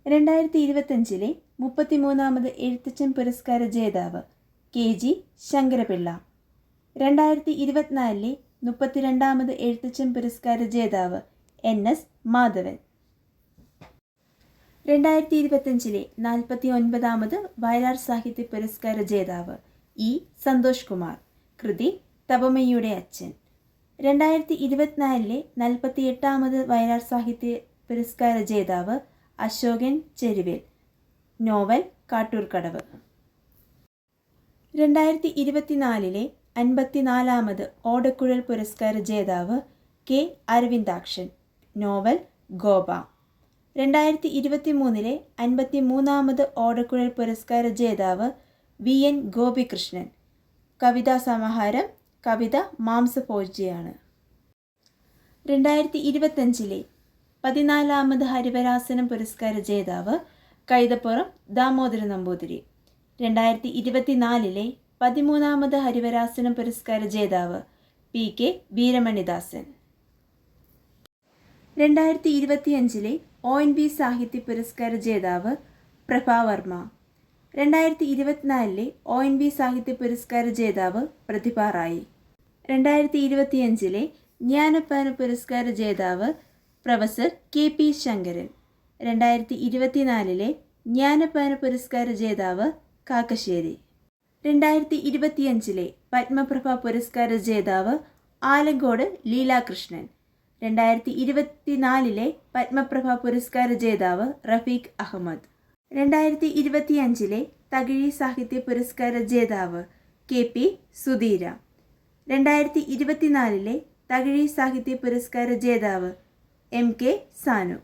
2025 33-ാമത് എഴുത്തച്ഛൻ പുരസ്കാര ജേതാവ് KG ശങ്കരപിള്ള. 2024 32-ാമത് എഴുത്തച്ഛൻ പുരസ്കാര ജേതാവ് NS മാധവൻ. 2025 49-ാമത് വയലാർ സാഹിത്യ പുരസ്കാര ജേതാവ് E സന്തോഷ് കുമാർ. കൃതി തപമയുടെ അച്ഛൻ. 2024 48-ാമത് വയലാർ സാഹിത്യ പുരസ്കാര ജേതാവ് അശോകൻ ചെരുവിൽ. നോവൽ കാട്ടൂർക്കടവ്. 2024 54-ാമത് ഓടക്കുഴൽ പുരസ്കാര ജേതാവ് K അരവിന്ദാക്ഷൻ. നോവൽ ഗോപ. 2023 53-ാമത് ഓടക്കുഴൽ പുരസ്കാര ജേതാവ് VN ഗോപികൃഷ്ണൻ. കവിതാ സമാഹാരം കവിത മാംസഭോജ്യയാണ്. 2025 14-ാമത് ഹരിവരാസനം പുരസ്കാര ജേതാവ് കൈതപ്പുറം ദാമോദരൻ നമ്പൂതിരി. 2024 13-ാമത് ഹരിവരാസനം പുരസ്കാര ജേതാവ് PK വീരമണിദാസൻ. 2025 ONV സാഹിത്യ പുരസ്കാര ജേതാവ് പ്രഭാവർമ്മ. 2024 ONV സാഹിത്യ പുരസ്കാര ജേതാവ് പ്രതിഭ റായി. 2025 ജ്ഞാനപ്പാന പുരസ്കാര ജേതാവ് പ്രൊഫസർ KP ശങ്കരൻ. 2024 ജ്ഞാനപ്പാന പുരസ്കാര ജേതാവ് കാക്കശ്ശേരി. 2025 പത്മപ്രഭ പുരസ്കാര ജേതാവ് ആലങ്കോട് ലീലാകൃഷ്ണൻ. 2024 പത്മപ്രഭ പുരസ്കാര ജേതാവ് റഫീഖ് അഹമ്മദ്. 2025 തകഴി സാഹിത്യ പുരസ്കാര ജേതാവ് KP സുധീര. 2024 തകഴി സാഹിത്യ പുരസ്കാര ജേതാവ് MK സാനു.